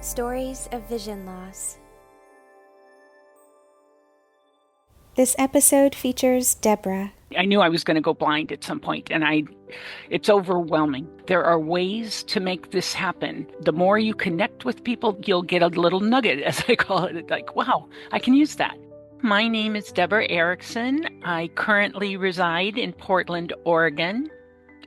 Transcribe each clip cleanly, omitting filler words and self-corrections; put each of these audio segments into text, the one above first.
Stories of Vision Loss. This episode features Deborah. I knew I was going to go blind at some point, and it's overwhelming. There are ways to make this happen. The more you connect with people, you'll get a little nugget, as I call it, like, wow, I can use that. My name is Deborah Erickson. I currently reside in Portland, Oregon.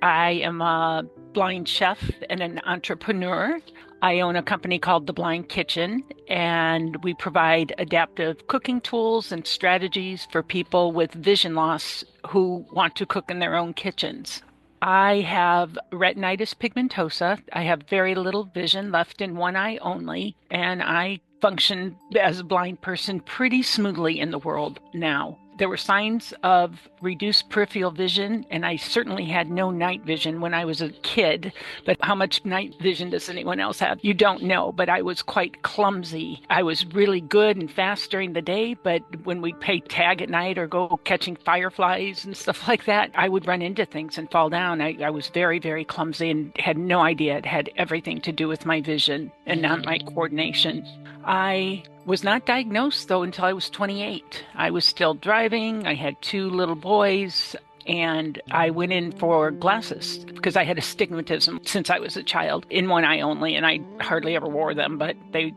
I am a blind chef and an entrepreneur. I own a company called The Blind Kitchen, and we provide adaptive cooking tools and strategies for people with vision loss who want to cook in their own kitchens. I have retinitis pigmentosa. I have very little vision left in one eye only, and I function as a blind person pretty smoothly in the world now. There were signs of reduced peripheral vision, and I certainly had no night vision when I was a kid. But how much night vision does anyone else have? You don't know, but I was quite clumsy. I was really good and fast during the day, but when we'd play tag at night or go catching fireflies and stuff like that, I would run into things and fall down. I was very, very clumsy and had no idea it had everything to do with my vision and not my coordination. I was not diagnosed, though, until I was 28. I was still driving. I had two little boys, and I went in for glasses because I had astigmatism since I was a child in one eye only, and I hardly ever wore them, but they,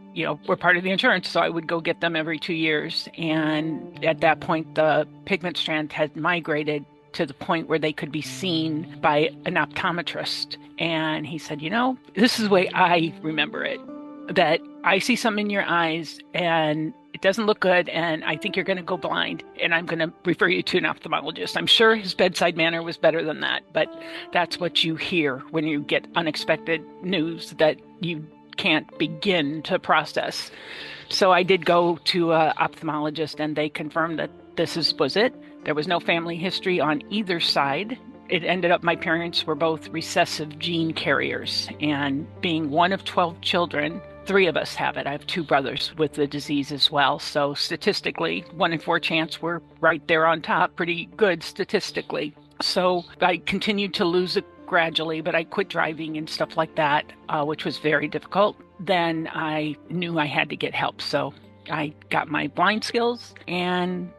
were part of the insurance, so I would go get them every 2 years. And at that point, the pigment strand had migrated to the point where they could be seen by an optometrist. And he said, this is the way I remember it, that I see something in your eyes and it doesn't look good, and I think you're going to go blind, and I'm going to refer you to an ophthalmologist. I'm sure his bedside manner was better than that, but that's what you hear when you get unexpected news that you can't begin to process. So I did go to an ophthalmologist, and they confirmed that was it. There was no family history on either side. It ended up my parents were both recessive gene carriers, and being one of 12 children, 3 of us have it. I have 2 brothers with the disease as well. So statistically, 1 in 4 chance we're right there on top, pretty good statistically. So I continued to lose it gradually, but I quit driving and stuff like that, which was very difficult. Then I knew I had to get help. So I got my blind skills and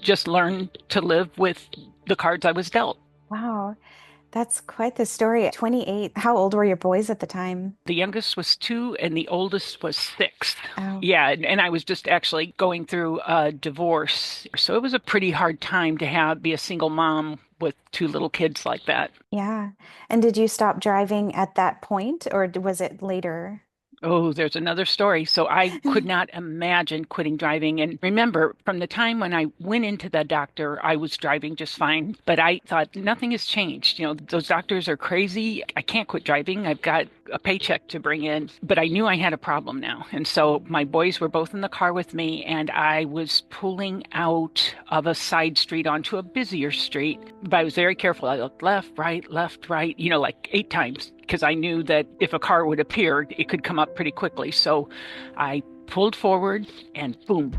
just learned to live with the cards I was dealt. Wow, that's quite the story. 28. How old were your boys at the time? The youngest was 2 and the oldest was 6. Oh, Yeah, and I was just actually going through a divorce. So it was a pretty hard time to be a single mom with 2 little kids like that. yeah. And did you stop driving at that point, or was it later? Oh, there's another story. So I could not imagine quitting driving. And remember, from the time when I went into the doctor, I was driving just fine. But I thought nothing has changed. Those doctors are crazy. I can't quit driving. I've got a paycheck to bring in. But I knew I had a problem now. And so my boys were both in the car with me, and I was pulling out of a side street onto a busier street. But I was very careful. I looked left, right, like 8 times, because I knew that if a car would appear, it could come up pretty quickly. So I pulled forward and boom,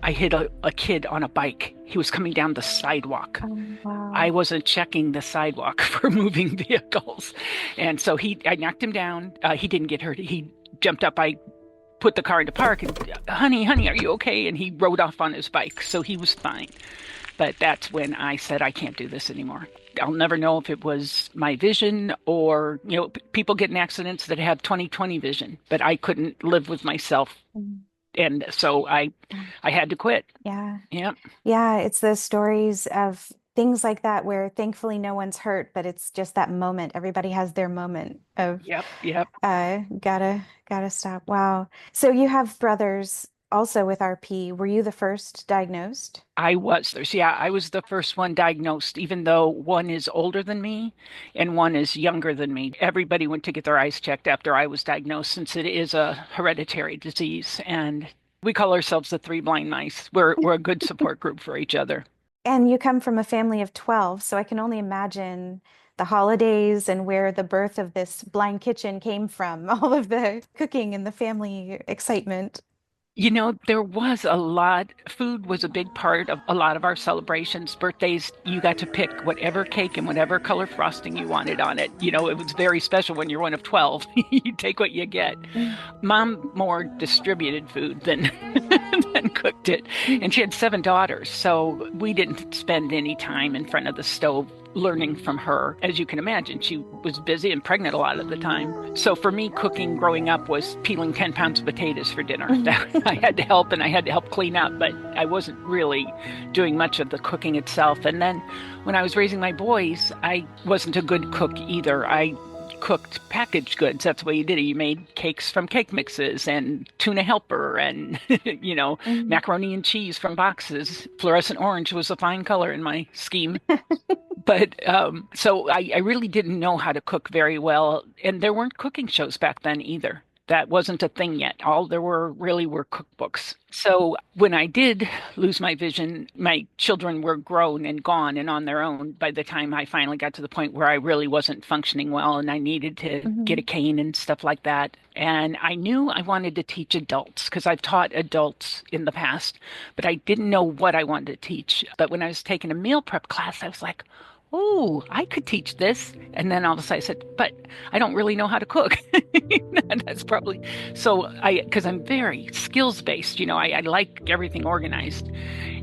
I hit a kid on a bike. He was coming down the sidewalk. Oh, I wow. wasn't checking the sidewalk for moving vehicles. And so I knocked him down. He didn't get hurt. He jumped up. I put the car into park and, honey, are you okay? And he rode off on his bike. So he was fine. But that's when I said, I can't do this anymore. I'll never know if it was my vision or, people get in accidents that have 20/20 vision, but I couldn't live with myself. Mm. And so I had to quit. Yeah. Yeah. Yeah, it's those stories of things like that where thankfully no one's hurt, but it's just that moment. Everybody has their moment of Yep. Yep. gotta stop. Wow. So you have brothers also with RP. Were you the first diagnosed? I was the first one diagnosed, even though one is older than me and one is younger than me. Everybody went to get their eyes checked after I was diagnosed, since it is a hereditary disease. And we call ourselves the 3 blind mice. We're a good support group for each other. And you come from a family of 12, so I can only imagine the holidays and where the birth of this blind kitchen came from, all of the cooking and the family excitement. There was a lot. Food was a big part of a lot of our celebrations. Birthdays, you got to pick whatever cake and whatever color frosting you wanted on it. It was very special when you're one of 12. You take what you get. Mm. Mom more distributed food than than cooked it. And she had 7 daughters, so we didn't spend any time in front of the stove learning from her. As you can imagine, she was busy and pregnant a lot of the time. So for me, cooking growing up was peeling 10 pounds of potatoes for dinner. I had to help, and I had to help clean up, but I wasn't really doing much of the cooking itself. And then when I was raising my boys, I wasn't a good cook either. I cooked packaged goods. That's the way you did it. You made cakes from cake mixes and tuna helper and, Mhm. macaroni and cheese from boxes. Fluorescent orange was a fine color in my scheme. But so I really didn't know how to cook very well. And there weren't cooking shows back then either. That wasn't a thing yet. All there were really were cookbooks. So when I did lose my vision, my children were grown and gone and on their own by the time I finally got to the point where I really wasn't functioning well and I needed to get a Mhm. cane and stuff like that. And I knew I wanted to teach adults because I've taught adults in the past, but I didn't know what I wanted to teach. But when I was taking a meal prep class, I was like, oh, I could teach this. And then all of a sudden I said, but I don't really know how to cook. And that's probably because I'm very skills based, I like everything organized.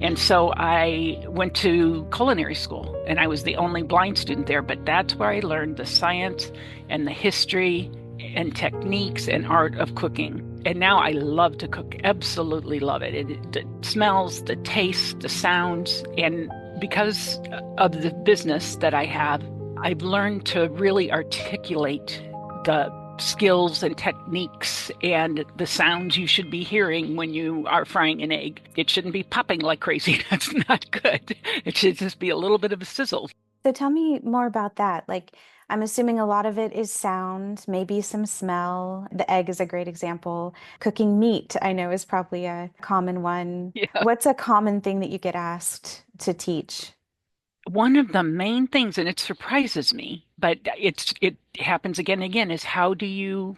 And so I went to culinary school and I was the only blind student there, but that's where I learned the science and the history and techniques and art of cooking. And now I love to cook, absolutely love it. The smells, the taste, the sounds, and because of the business that I have, I've learned to really articulate the skills and techniques and the sounds you should be hearing when you are frying an egg. It shouldn't be popping like crazy. That's not good. It should just be a little bit of a sizzle. So tell me more about that. Like, I'm assuming a lot of it is sound, maybe some smell. The egg is a great example. Cooking meat, I know, is probably a common one. Yeah. What's a common thing that you get asked to teach? One of the main things, and it surprises me, but it happens again and again, is how do you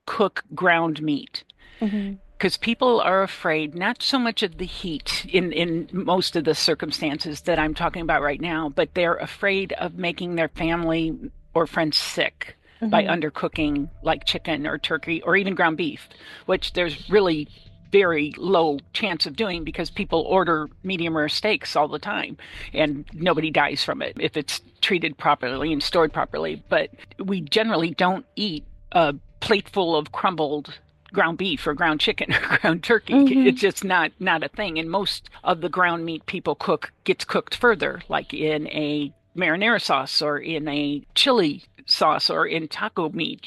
cook ground meat? Hmm. Because people are afraid not so much of the heat in most of the circumstances that I'm talking about right now, but they're afraid of making their family or friends sick by Hmm. undercooking like chicken or turkey or even ground beef, which there's really very low chance of doing because people order medium rare steaks all the time and nobody dies from it if it's treated properly and stored properly. But we generally don't eat a plate full of crumbled ground beef or ground chicken or ground turkey. Hmm. It's just not a thing. And most of the ground meat people cook gets cooked further, like in a marinara sauce or in a chili sauce or in taco meat.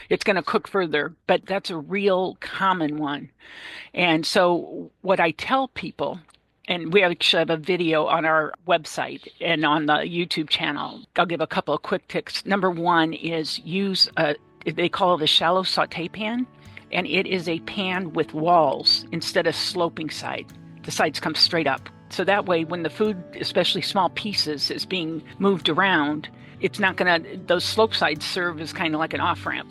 It's gonna cook further, but that's a real common one. And so what I tell people, and we actually have a video on our website and on the YouTube channel. I'll give a couple of quick tips. Number one is use they call it a shallow saute pan, and it is a pan with walls instead of sloping side. The sides come straight up. So that way, when the food, especially small pieces, is being moved around, it's not going to, those slope sides serve as kind of like an off ramp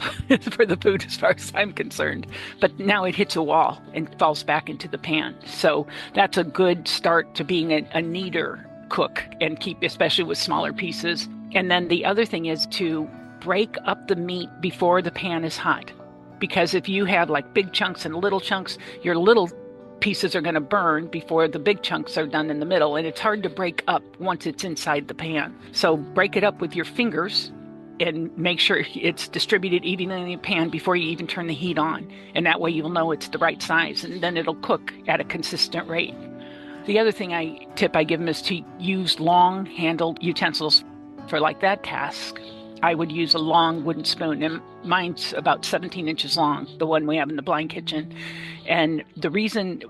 for the food as far as I'm concerned. But now it hits a wall and falls back into the pan. So that's a good start to being a neater cook and keep, especially with smaller pieces. And then the other thing is to break up the meat before the pan is hot. Because if you have like big chunks and little chunks, your little pieces are going to burn before the big chunks are done in the middle. And it's hard to break up once it's inside the pan. So break it up with your fingers and make sure it's distributed evenly in the pan before you even turn the heat on. And that way you'll know it's the right size and then it'll cook at a consistent rate. The other tip I give them is to use long handled utensils for like that task. I would use a long wooden spoon, and mine's about 17 inches long, the one we have in the blind kitchen. And the reason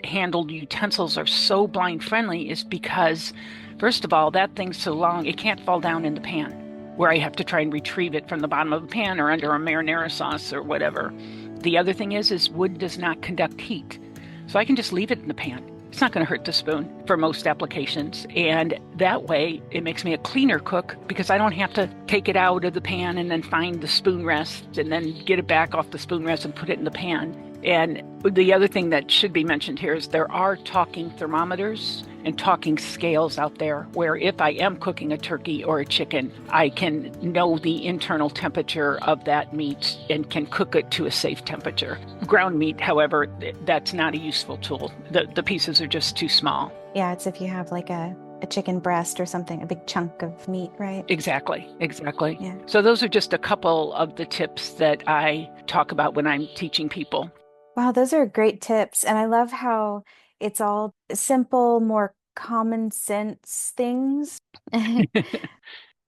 handled utensils are so blind friendly is because, first of all, that thing's so long, it can't fall down in the pan, where I have to try and retrieve it from the bottom of the pan or under a marinara sauce or whatever. The other thing is wood does not conduct heat. So I can just leave it in the pan. It's not going to hurt the spoon for most applications. And that way, it makes me a cleaner cook because I don't have to take it out of the pan and then find the spoon rest and then get it back off the spoon rest and put it in the pan. And the other thing that should be mentioned here is there are talking thermometers and talking scales out there where if I am cooking a turkey or a chicken, I can know the internal temperature of that meat and can cook it to a safe temperature. Ground meat, however, that's not a useful tool. The pieces are just too small. Yeah, it's if you have like a chicken breast or something, a big chunk of meat, right? Exactly. Yeah. So those are just a couple of the tips that I talk about when I'm teaching people. Wow, those are great tips. And I love how it's all simple, more common sense things.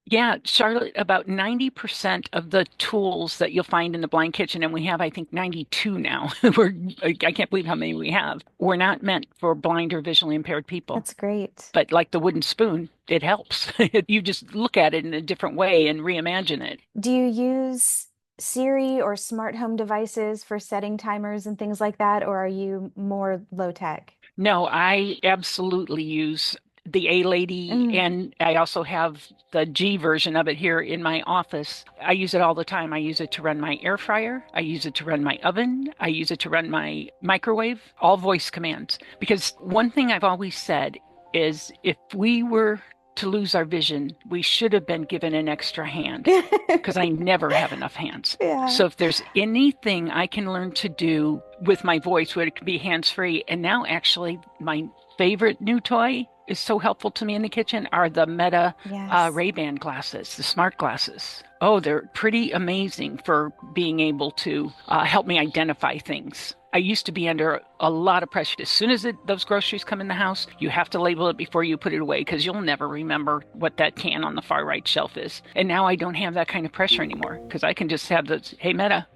Yeah, Charlotte, about 90% of the tools that you'll find in the blind kitchen, and we have, I think, 92 now. I can't believe how many we have. Were not meant for blind or visually impaired people. That's great. But like the wooden spoon, it helps. You just look at it in a different way and reimagine it. Do you use Siri or smart home devices for setting timers and things like that, or are you more low tech? No, I absolutely use the A Lady, Mm. and I also have the G version of it here in my office. I use it all the time. I use it to run my air fryer. I use it to run my oven. I use it to run my microwave, all voice commands. Because one thing I've always said is if we were to lose our vision, we should have been given an extra hand because I never have enough hands. Yeah. So if there's anything I can learn to do with my voice, where it can be hands-free, and now actually my favorite new toy is so helpful to me in the kitchen are the Meta Yes. Ray-Ban glasses, the smart glasses. Oh, they're pretty amazing for being able to help me identify things. I used to be under a lot of pressure. As soon as those groceries come in the house, you have to label it before you put it away because you'll never remember what that can on the far right shelf is. And now I don't have that kind of pressure anymore because I can just have the, hey, Meta,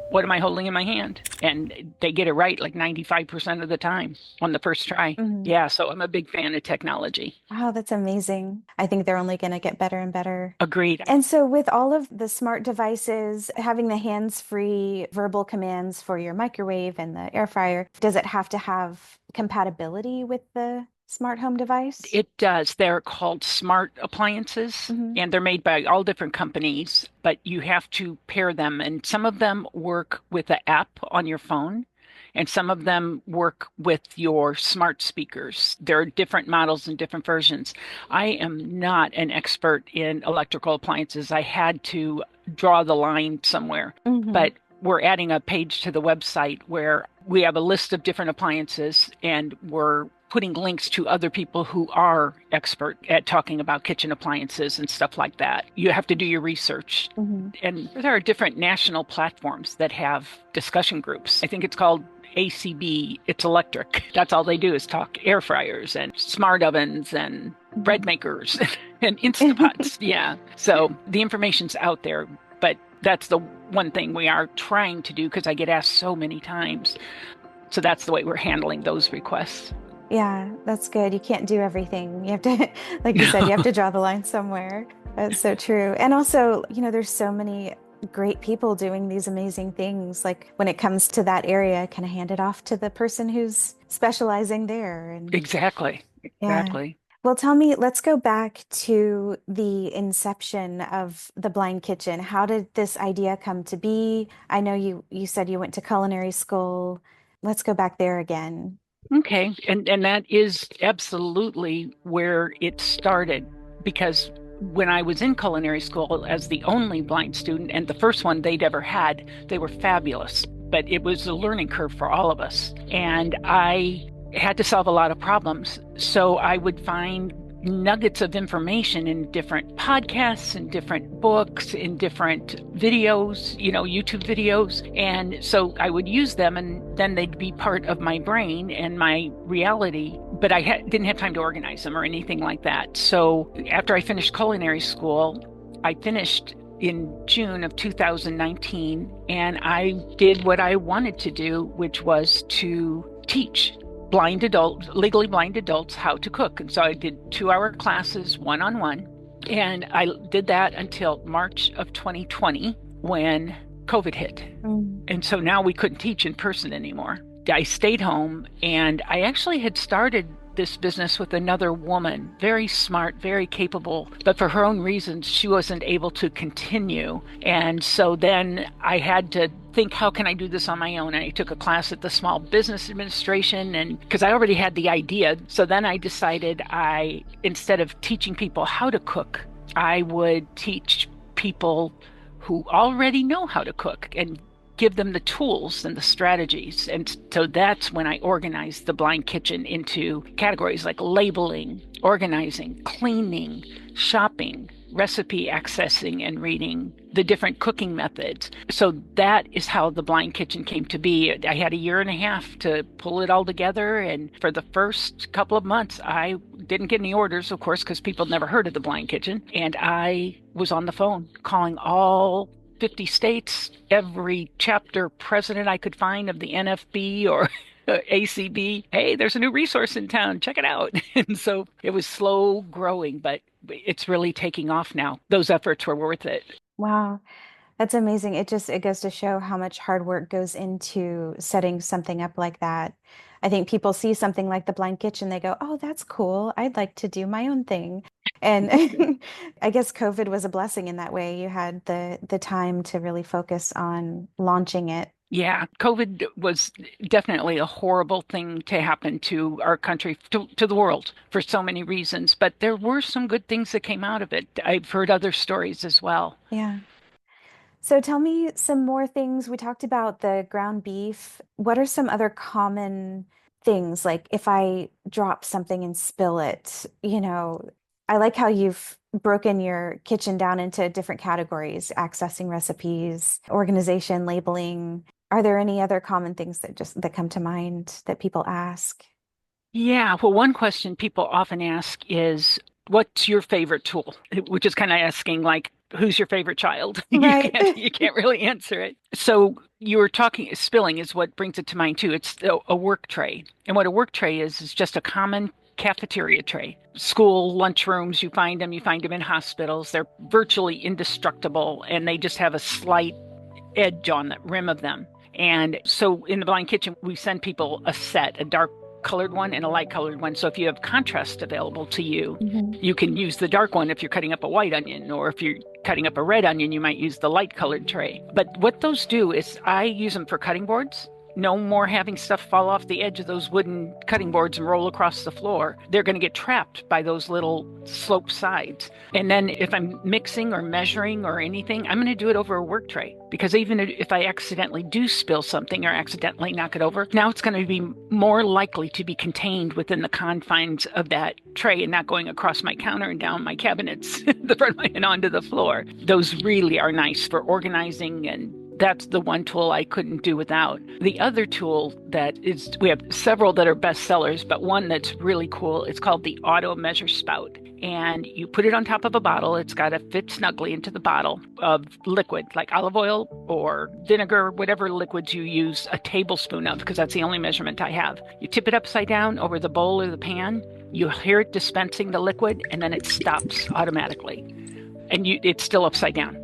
what am I holding in my hand? And they get it right like 95% of the time on the first try. Mhm. Yeah, so I'm a big fan of technology. Wow, that's amazing. I think they're only going to get better and better. Agreed. And so, with all of the smart devices, having the hands-free verbal commands for your microwave and the air fryer, does it have to have compatibility with the smart home device? It does. They're called smart appliances, Mhm. and they're made by all different companies, but you have to pair them. And some of them work with an app on your phone, and some of them work with your smart speakers. There are different models and different versions. I am not an expert in electrical appliances. I had to draw the line somewhere, Mhm. but we're adding a page to the website where we have a list of different appliances and we're putting links to other people who are expert at talking about kitchen appliances and stuff like that. You have to do your research. Mhm. And there are different national platforms that have discussion groups. I think it's called ACB, It's Electric. That's all they do is talk air fryers and smart ovens and bread makers and Instapots. Yeah. So the information's out there, but that's the one thing we are trying to do because I get asked so many times. So that's the way we're handling those requests. Yeah, that's good. You can't do everything. You have to, like you said, you have to draw the line somewhere. That's so true. And also, there's so many great people doing these amazing things. Like when it comes to that area, kind of hand it off to the person who's specializing there. And Exactly. yeah. Exactly. Well, tell me, let's go back to the inception of the Blind Kitchen. How did this idea come to be? I know you said you went to culinary school. Let's go back there again. Okay. And that is absolutely where it started because when I was in culinary school as the only blind student and the first one they'd ever had, they were fabulous. But it was a learning curve for all of us. And I had to solve a lot of problems. So I would find nuggets of information in different podcasts, in different books, in different videos, YouTube videos. And so I would use them and then they'd be part of my brain and my reality, but I didn't have time to organize them or anything like that. So after I finished culinary school, I finished in June of 2019, and I did what I wanted to do, which was to teach legally blind adults how to cook. And so I did 2-hour classes one-on-one. And I did that until March of 2020 when COVID hit. And so now we couldn't teach in person anymore. I stayed home and I actually had started this business with another woman, very smart, very capable, but for her own reasons, she wasn't able to continue. And so then I had to think, how can I do this on my own? And I took a class at the Small Business Administration, and because I already had the idea. So then I decided instead of teaching people how to cook, I would teach people who already know how to cook and give them the tools and the strategies. And so that's when I organized the Blind Kitchen into categories like labeling, organizing, cleaning, shopping, recipe accessing and reading, the different cooking methods. So that is how the Blind Kitchen came to be. I had a year and a half to pull it all together. And for the first couple of months, I didn't get any orders, of course, because people never heard of the Blind Kitchen. And I was on the phone calling all 50 states, every chapter president I could find of the NFB or ACB. Hey, there's a new resource in town. Check it out. And so it was slow growing, but it's really taking off now. Those efforts were worth it. Wow. That's amazing. It goes to show how much hard work goes into setting something up like that. I think people see something like the Blind Kitchen, they go, "Oh, that's cool. I'd like to do my own thing." And I guess COVID was a blessing in that way. You had the time to really focus on launching it. Yeah, COVID was definitely a horrible thing to happen to our country, to the world for so many reasons. But there were some good things that came out of it. I've heard other stories as well. Yeah. So tell me some more things. We talked about the ground beef. What are some other common things? Like if I drop something and spill it, I like how you've broken your kitchen down into different categories, accessing recipes, organization, labeling. Are there any other common things that come to mind that people ask? Yeah, well, one question people often ask is, what's your favorite tool? Which is kind of asking like, who's your favorite child? Right. You can't really answer it. So you were talking, spilling is what brings it to mind too. It's a work tray. And what a work tray is just a common cafeteria tray. School lunchrooms, you find them in hospitals. They're virtually indestructible and they just have a slight edge on the rim of them. And so in the Blind Kitchen, we send people a set, a dark colored one and a light colored one. So if you have contrast available to you, you can use the dark one if you're cutting up a white onion, or if you're cutting up a red onion, you might use the light colored tray. But what those do is I use them for cutting boards. No more having stuff fall off the edge of those wooden cutting boards and roll across the floor. They're going to get trapped by those little slope sides. And then if I'm mixing or measuring or anything, I'm going to do it over a work tray. Because even if I accidentally do spill something or accidentally knock it over, now it's going to be more likely to be contained within the confines of that tray and not going across my counter and down my cabinets, the front and onto the floor. Those really are nice for organizing, and that's the one tool I couldn't do without. The other tool we have several that are bestsellers, but one that's really cool, it's called the Auto Measure Spout. And you put it on top of a bottle. It's got to fit snugly into the bottle of liquid, like olive oil or vinegar, whatever liquids you use, a tablespoon of, because that's the only measurement I have. You tip it upside down over the bowl or the pan. You hear it dispensing the liquid, and then it stops automatically. And it's still upside down.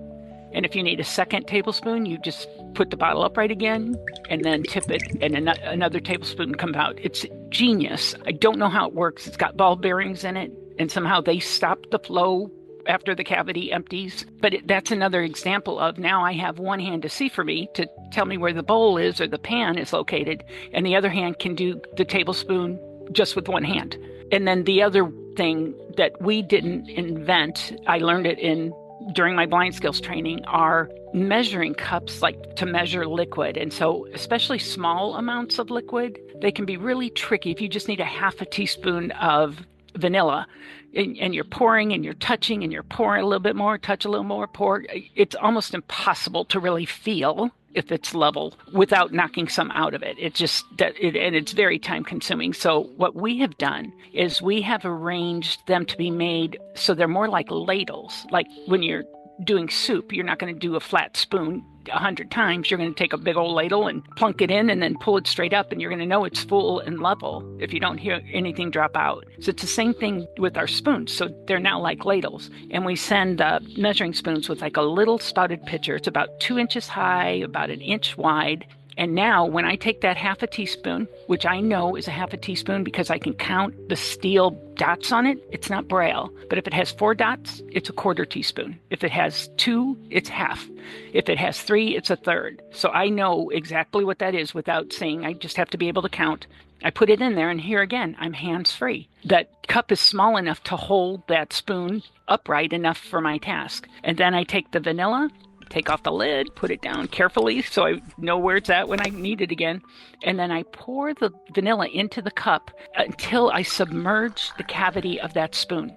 And if you need a second tablespoon, you just put the bottle upright again and then tip it, and another tablespoon come out. It's genius. I don't know how it works. It's got ball bearings in it, and somehow they stop the flow after the cavity empties. But that's another example of, now I have one hand to see for me to tell me where the bowl is or the pan is located, and the other hand can do the tablespoon just with one hand. And then the other thing that we didn't invent, I learned it during my blind skills training, are measuring cups, like to measure liquid. And so especially small amounts of liquid, they can be really tricky. If you just need a half a teaspoon of vanilla and you're pouring and you're touching and you're pouring a little bit more, touch a little more, pour, it's almost impossible to really feel if it's level without knocking some out of it. It's just that and it's very time consuming. So what we have done is we have arranged them to be made so they're more like ladles. Like when you're doing soup, you're not going to do a flat spoon 100 times. You're going to take a big old ladle and plunk it in and then pull it straight up, and you're going to know it's full and level if you don't hear anything drop out. So it's the same thing with our spoons. So they're now like ladles, and we send measuring spoons with like a little spouted pitcher. It's about 2 inches high, about an inch wide, And now when I take that half a teaspoon, which I know is a half a teaspoon because I can count the steel dots on it, it's not Braille. But if it has 4 dots, it's a quarter teaspoon. If it has 2, it's half. If it has 3, it's a third. So I know exactly what that is without saying. I just have to be able to count. I put it in there, and here again, I'm hands-free. That cup is small enough to hold that spoon upright enough for my task. And then I take the vanilla, take off the lid, put it down carefully so I know where it's at when I need it again. And then I pour the vanilla into the cup until I submerge the cavity of that spoon.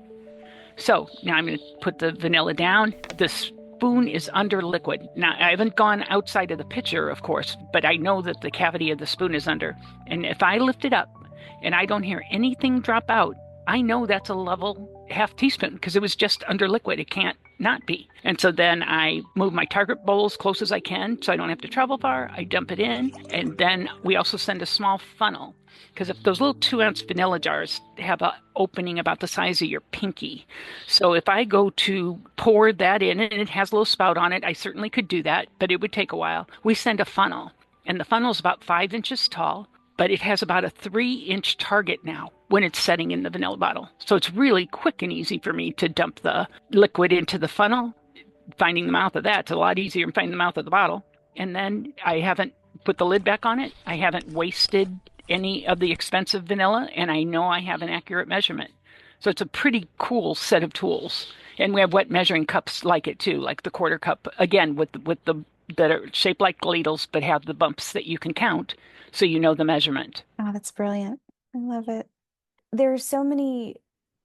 So now I'm going to put the vanilla down. The spoon is under liquid. Now, I haven't gone outside of the pitcher, of course, but I know that the cavity of the spoon is under. And if I lift it up and I don't hear anything drop out, I know that's a level half teaspoon because it was just under liquid. It can't not be. And so then I move my target bowl as close as I can so I don't have to travel far. I dump it in. And then we also send a small funnel because if those little 2-ounce vanilla jars have an opening about the size of your pinky. So if I go to pour that in and it has a little spout on it, I certainly could do that, but it would take a while. We send a funnel, and the funnel is about 5 inches tall, but it has about a 3-inch target now when it's setting in the vanilla bottle. So it's really quick and easy for me to dump the liquid into the funnel. Finding the mouth of that's a lot easier than finding the mouth of the bottle. And then I haven't put the lid back on it. I haven't wasted any of the expensive vanilla, and I know I have an accurate measurement. So it's a pretty cool set of tools. And we have wet measuring cups like it too, like the quarter cup, again, with the that are shaped like ladles but have the bumps that you can count so you know the measurement. Oh, that's brilliant. I love it. There are so many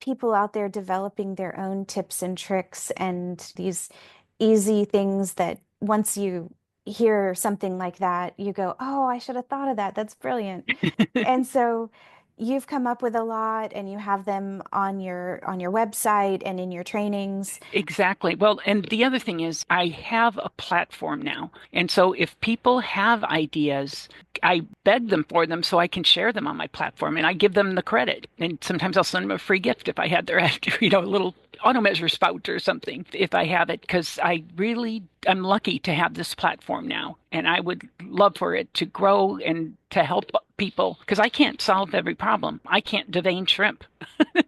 people out there developing their own tips and tricks and these easy things that once you hear something like that, you go, oh, I should have thought of that. That's brilliant. And so you've come up with a lot and you have them on your website and in your trainings. Exactly. Well, and the other thing is I have a platform now. And so if people have ideas, I beg them for them so I can share them on my platform and I give them the credit. And sometimes I'll send them a free gift if I had their, a little auto measure spout or something, if I have it, because I'm lucky to have this platform now. And I would love for it to grow and to help people because I can't solve every problem. I can't devein shrimp.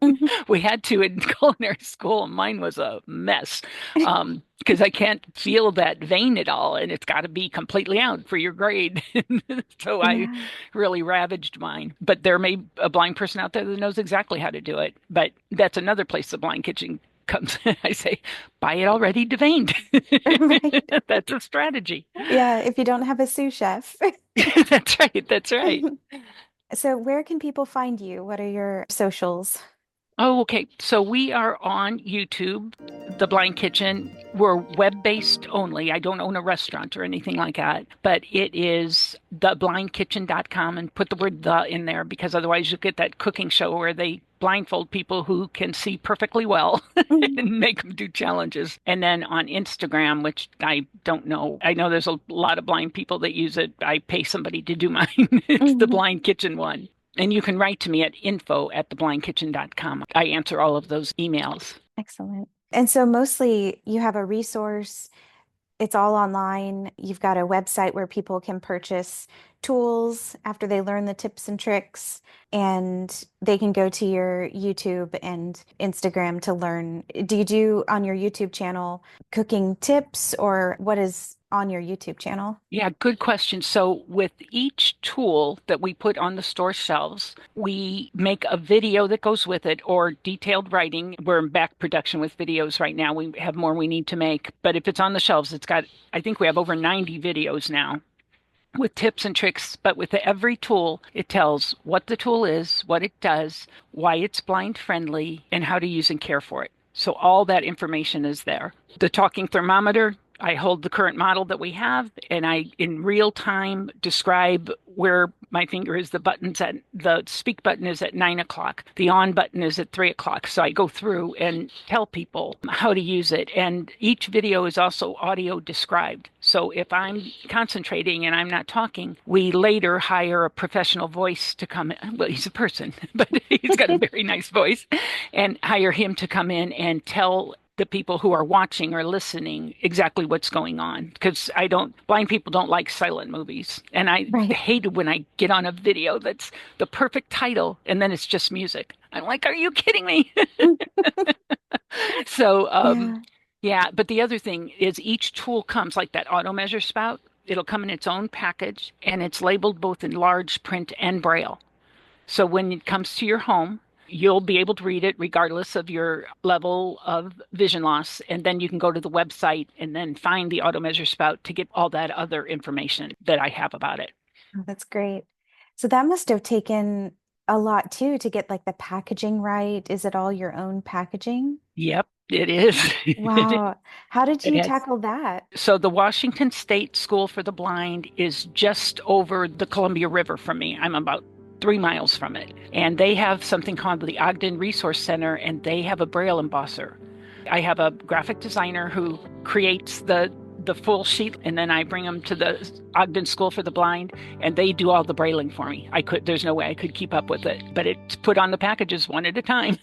Mhm. We had to in culinary school. Mine was a mess because I can't feel that vein at all, and it's got to be completely out for your grade. So I Yeah. really ravaged mine. But there may be a blind person out there that knows exactly how to do it. But that's another place the blind kitchen comes. I say, buy it already deveined. Right. That's a strategy. Yeah, if you don't have a sous chef. That's right. That's right. So where can people find you? What are your socials? Oh, okay. So we are on YouTube, The Blind Kitchen. We're web-based only. I don't own a restaurant or anything like that, but it is theblindkitchen.com and put the word the in there because otherwise you get that cooking show where they blindfold people who can see perfectly well and make them do challenges. And then on Instagram, which I don't know, I know there's a lot of blind people that use it. I pay somebody to do mine. It's the Mhm. Blind Kitchen one. And you can write to me at info@theblindkitchen.com. I answer all of those emails. Excellent. And so mostly you have a resource, it's all online. You've got a website where people can purchase tools after they learn the tips and tricks, and they can go to your YouTube and Instagram to learn. Do you do on your YouTube channel cooking tips, or what is on your YouTube channel? Yeah, good question. So, with each tool that we put on the store shelves, we make a video that goes with it or detailed writing. We're in back production with videos right now. We have more we need to make. But if it's on the shelves, I think we have over 90 videos now with tips and tricks. But with every tool, it tells what the tool is, what it does, why it's blind friendly, and how to use and care for it. So, all that information is there. The talking thermometer, I hold the current model that we have and I, in real time, describe where my finger is. The speak button is at 9 o'clock. The on button is at 3 o'clock. So I go through and tell people how to use it. And each video is also audio described. So if I'm concentrating and I'm not talking, we later hire a professional voice to come in. Well, he's a person, but he's got a very nice voice and hire him to come in and tell the people who are watching or listening exactly what's going on. Because blind people don't like silent movies. And I Right. hate it when I get on a video that's the perfect title and then it's just music. I'm like, are you kidding me? So, Yeah. yeah, but the other thing is each tool comes like that auto measure spout. It'll come in its own package and it's labeled both in large print and braille. So when it comes to your home, you'll be able to read it regardless of your level of vision loss. And then you can go to the website and then find the auto measure spout to get all that other information that I have about it. Oh, that's great. So that must have taken a lot too to get like the packaging right. Is it all your own packaging? Yep, it is. Wow. How did It you has. tackle that? So the Washington State School for the Blind is just over the Columbia River from me. I'm about 3 miles from it. And they have something called the Ogden Resource Center, and they have a Braille embosser. I have a graphic designer who creates the full sheet, and then I bring them to the Ogden School for the Blind, and they do all the brailing for me. There's no way I could keep up with it, but it's put on the packages one at a time.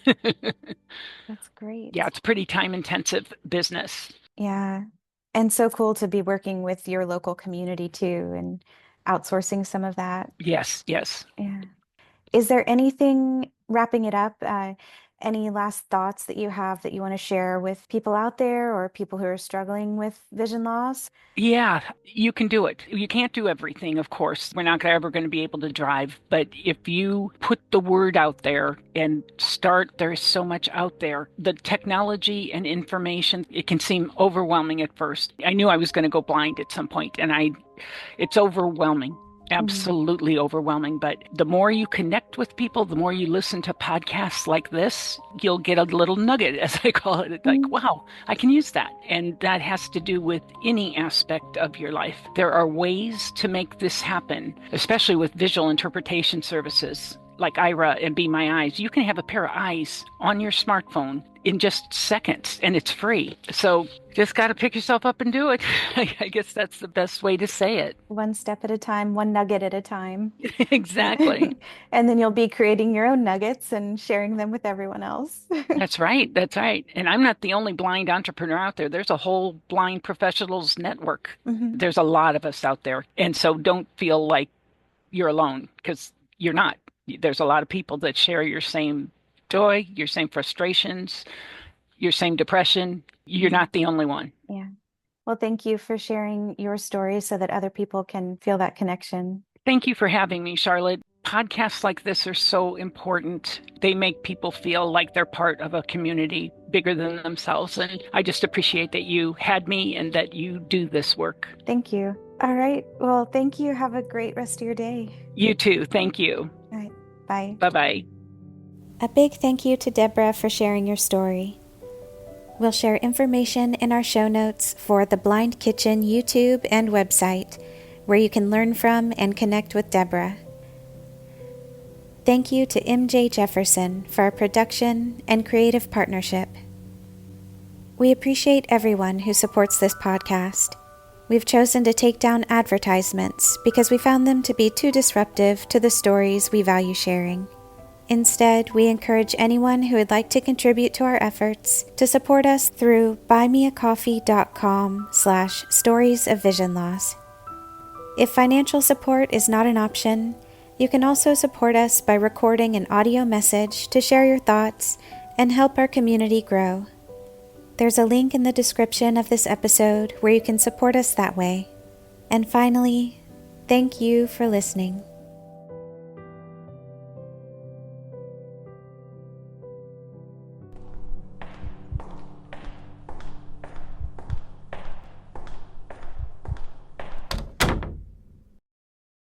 That's great. Yeah, it's pretty time intensive business. Yeah. And so cool to be working with your local community too and outsourcing some of that. Yes, yes. Yeah. Is there anything wrapping it up? Any last thoughts that you have that you want to share with people out there or people who are struggling with vision loss? Yeah, you can do it. You can't do everything, of course. We're not ever going to be able to drive. But if you put the word out there and start, there's so much out there. The technology and information, it can seem overwhelming at first. I knew I was going to go blind at some point, and it's overwhelming. Mhm. Absolutely overwhelming. But the more you connect with people, the more you listen to podcasts like this, you'll get a little nugget, as I call it. It's like, Mhm. wow, I can use that. And that has to do with any aspect of your life. There are ways to make this happen, especially with visual interpretation services like Ira and Be My Eyes. You can have a pair of eyes on your smartphone in just seconds and it's free. So just got to pick yourself up and do it. I guess that's the best way to say it. One step at a time, one nugget at a time. Exactly. And then you'll be creating your own nuggets and sharing them with everyone else. That's right. That's right. And I'm not the only blind entrepreneur out there. There's a whole blind professionals network. Mhm. There's a lot of us out there. And so don't feel like you're alone because you're not. There's a lot of people that share your same joy, your same frustrations, your same depression. You're Mhm. not the only one. Yeah. Well, thank you for sharing your story so that other people can feel that connection. Thank you for having me, Charlotte. Podcasts like this are so important. They make people feel like they're part of a community bigger than themselves. And I just appreciate that you had me and that you do this work. Thank you. All right. Well, thank you. Have a great rest of your day. You too. Thank you. All right. Bye. Bye bye. A big thank you to Deborah for sharing your story. We'll share information in our show notes for the Blind Kitchen YouTube and website, where you can learn from and connect with Deborah. Thank you to MJ Jefferson for our production and creative partnership. We appreciate everyone who supports this podcast. We've chosen to take down advertisements because we found them to be too disruptive to the stories we value sharing. Instead, we encourage anyone who would like to contribute to our efforts to support us through buymeacoffee.com/stories of vision loss. If financial support is not an option, you can also support us by recording an audio message to share your thoughts and help our community grow. There's a link in the description of this episode where you can support us that way. And finally, thank you for listening.